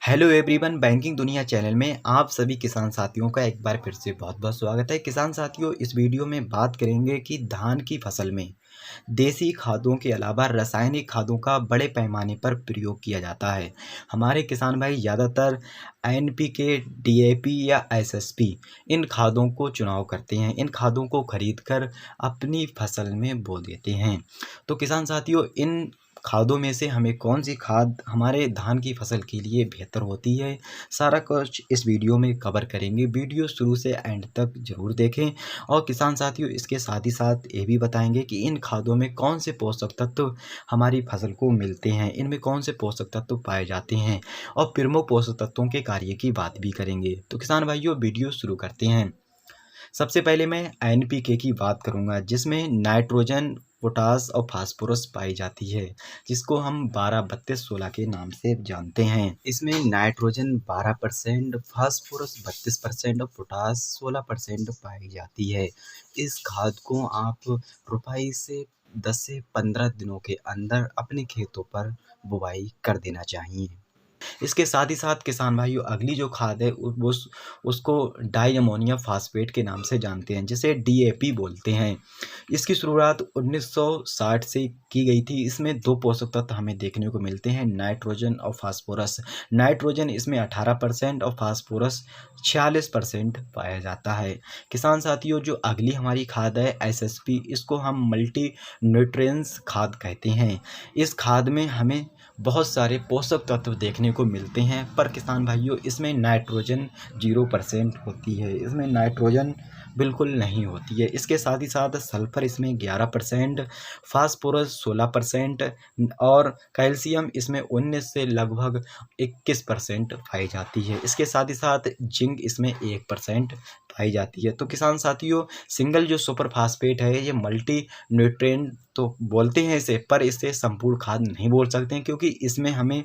Hello everyone, banking दुनिया channel में आप सभी किसान साथियों का एक बार फिर से बहुत बहुत स्वागत है। किसान साथियों, इस वीडियो में बात करेंगे कि धान की फसल में देसी खादों के अलावा रासायनिक खादों का बड़े पैमाने पर प्रयोग किया जाता है। हमारे किसान भाई ज़्यादातर एनपीके, डीएपी या एसएसपी इन खादों को चुनाव करते हैं। इन खादों को खरीदकर अपनी फसल में बो देते हैं। तो किसान साथियों, इन खादों में से हमें कौन सी खाद हमारे धान की फसल के लिए बेहतर होती है, सारा कुछ इस वीडियो में कवर करेंगे। वीडियो शुरू से एंड तक ज़रूर देखें। और किसान साथियों, इसके साथ ही साथ ये भी बताएंगे कि इन खादों में कौन से पोषक तत्व हमारी फसल को मिलते हैं, इनमें कौन से पोषक तत्व पाए जाते हैं और प्रमुख पोषक तत्वों के कार्य की बात भी करेंगे। तो किसान भाइयों, वीडियो शुरू करते हैं। सबसे पहले मैं एनपीके की बात करूंगा, जिसमें नाइट्रोजन, पोटास और फास्फोरस पाई जाती है, जिसको हम 12-32-16 के नाम से जानते हैं। इसमें नाइट्रोजन 12%, फास्फोरस 32% और पोटास 16% पाई जाती है। इस खाद को आप रोपाई से 10 से 15 दिनों के अंदर अपने खेतों पर बुवाई कर देना चाहिए। इसके साथ ही साथ किसान भाइयों, अगली जो खाद है उसको डाई अमोनियम फास्फेट के नाम से जानते हैं, जिसे डीएपी बोलते हैं। इसकी शुरुआत 1960 से की गई थी। इसमें दो पोषक तत्व हमें देखने को मिलते हैं, नाइट्रोजन और फास्फोरस। नाइट्रोजन इसमें 18% और फास्फोरस 46% पाया जाता है। किसान साथियों, जो अगली हमारी खाद है एसएसपी, इसको हम मल्टी न्यूट्रिएंट्स खाद कहते हैं। इस खाद में हमें बहुत सारे पोषक तत्व देखने को मिलते हैं, पर किसान भाइयों, इसमें नाइट्रोजन 0% होती है। इसमें नाइट्रोजन बिल्कुल नहीं होती है। इसके साथ ही साथ सल्फर इसमें 11%, फास्फोरस 16% और कैल्शियम इसमें 19 से लगभग 21% पाई जाती है। इसके साथ ही साथ जिंक इसमें 1% पाई जाती है। तो किसान साथियों, सिंगल जो सुपर फास्फेट है, ये मल्टी न्यूट्रिएंट तो बोलते हैं इसे, पर इसे संपूर्ण खाद नहीं बोल सकते हैं, क्योंकि इसमें हमें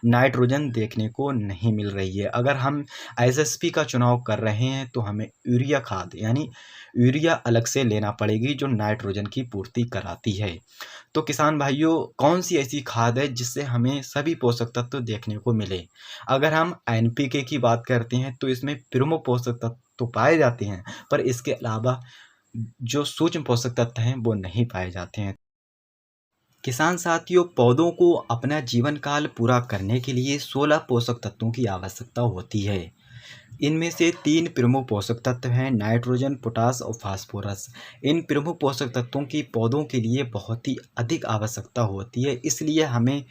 नाइट्रोजन देखने को नहीं मिल रही है। अगर हम एसएसपी का चुनाव कर रहे हैं तो हमें यूरिया खाद यानी यूरिया अलग से लेना पड़ेगी, जो नाइट्रोजन की पूर्ति कराती है। तो किसान भाइयों, कौन सी ऐसी खाद है जिससे हमें सभी पोषक तत्व देखने को मिले? अगर हम एनपीके की बात करते हैं तो इसमें प्रमुख पोषक तत्व तो पाए जाते हैं, पर इसके अलावा जो सूक्ष्म पोषक तत्व हैं वो नहीं पाए जाते हैं। किसान साथियों, पौधों को अपना जीवन काल पूरा करने के लिए 16 पोषक तत्वों की आवश्यकता होती है। इनमें से 3 प्रमुख पोषक तत्व हैं, नाइट्रोजन, पोटास और फास्फोरस। इन प्रमुख पोषक तत्वों की पौधों के लिए बहुत ही अधिक आवश्यकता होती है, इसलिए हमें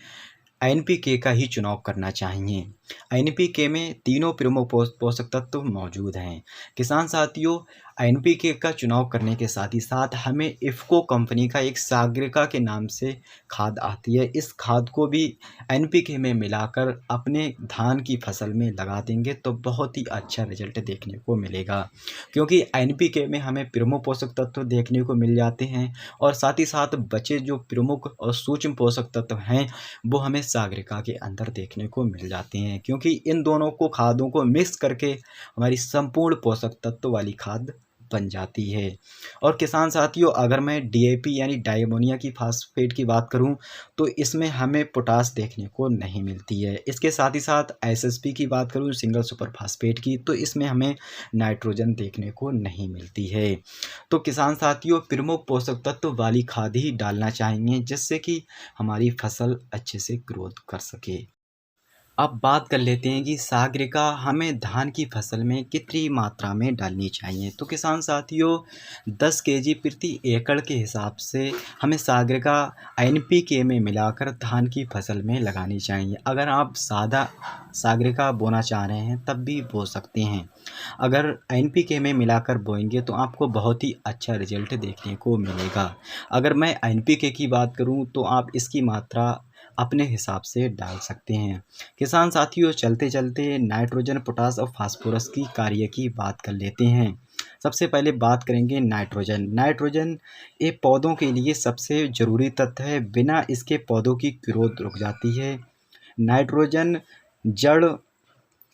एनपीके का ही चुनाव करना चाहिए। एनपीके में तीनों प्रमुख पोषक तत्व मौजूद हैं। किसान साथियों, एनपीके का चुनाव करने के साथ ही साथ हमें इफ़को कंपनी का एक सागरिका के नाम से खाद आती है। इस खाद को भी एनपीके में मिलाकर अपने धान की फसल में लगा देंगे तो बहुत ही अच्छा रिजल्ट देखने को मिलेगा, क्योंकि एनपीके में हमें प्रमुख पोषक तत्व देखने को मिल जाते हैं और साथ ही साथ बचे जो प्रमुख और सूक्ष्म पोषक तत्व हैं वो हमें सागरिका के अंदर देखने को मिल जाते हैं, क्योंकि इन दोनों को खादों को मिक्स करके हमारी संपूर्ण पोषक तत्व वाली खाद बन जाती है। और किसान साथियों, अगर मैं डीएपी यानी डाई अमोनियम की फास्फेट की बात करूं तो इसमें हमें पोटास देखने को नहीं मिलती है। इसके साथ ही साथ एसएसपी की बात करूं, सिंगल सुपर फास्फेट की, तो इसमें हमें नाइट्रोजन देखने को नहीं मिलती है। तो किसान साथियों, प्रमुख पोषक तत्व वाली खाद ही डालना चाहिए, जिससे कि हमारी फसल अच्छे से ग्रोथ कर सके। अब बात कर लेते हैं कि सागरिका हमें धान की फसल में कितनी मात्रा में डालनी चाहिए। तो किसान साथियों, 10 केजी प्रति एकड़ के हिसाब से हमें सागरिका एनपीके में मिलाकर धान की फसल में लगानी चाहिए। अगर आप सादा सागरिका बोना चाह रहे हैं तब भी बो सकते हैं। अगर एनपीके में मिलाकर बोएंगे तो आपको बहुत ही अच्छा रिजल्ट देखने को मिलेगा। अगर मैं एनपीके की बात करूं तो आप इसकी मात्रा अपने हिसाब से डाल सकते हैं। किसान साथियों, चलते चलते नाइट्रोजन, पोटास और फास्फोरस की कार्य की बात कर लेते हैं। सबसे पहले बात करेंगे नाइट्रोजन। नाइट्रोजन ये पौधों के लिए सबसे ज़रूरी तत्व है, बिना इसके पौधों की ग्रोथ रुक जाती है। नाइट्रोजन जड़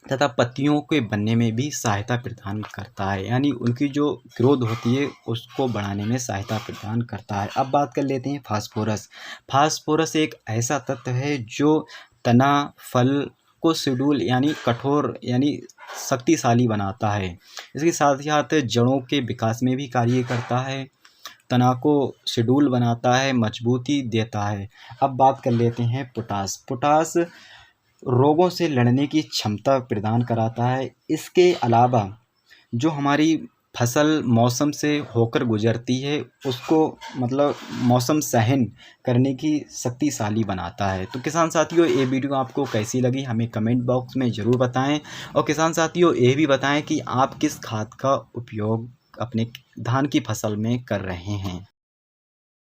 तथा पत्तियों के बनने में भी सहायता प्रदान करता है, यानी उनकी जो ग्रोथ होती है उसको बढ़ाने में सहायता प्रदान करता है। अब बात कर लेते हैं फास्फोरस। फास्फोरस एक ऐसा तत्व है जो तना, फल को शेड्यूल यानी कठोर यानी शक्तिशाली बनाता है। इसके साथ ही साथ जड़ों के विकास में भी कार्य करता है, तना को शेड्यूल बनाता है, मजबूती देता है। अब बात कर लेते हैं पोटास। पोटास रोगों से लड़ने की क्षमता प्रदान कराता है। इसके अलावा जो हमारी फसल मौसम से होकर गुजरती है उसको मतलब मौसम सहन करने की शक्तिशाली बनाता है। तो किसान साथियों, ये वीडियो आपको कैसी लगी हमें कमेंट बॉक्स में ज़रूर बताएं। और किसान साथियों, ये भी बताएं कि आप किस खाद का उपयोग अपने धान की फसल में कर रहे हैं।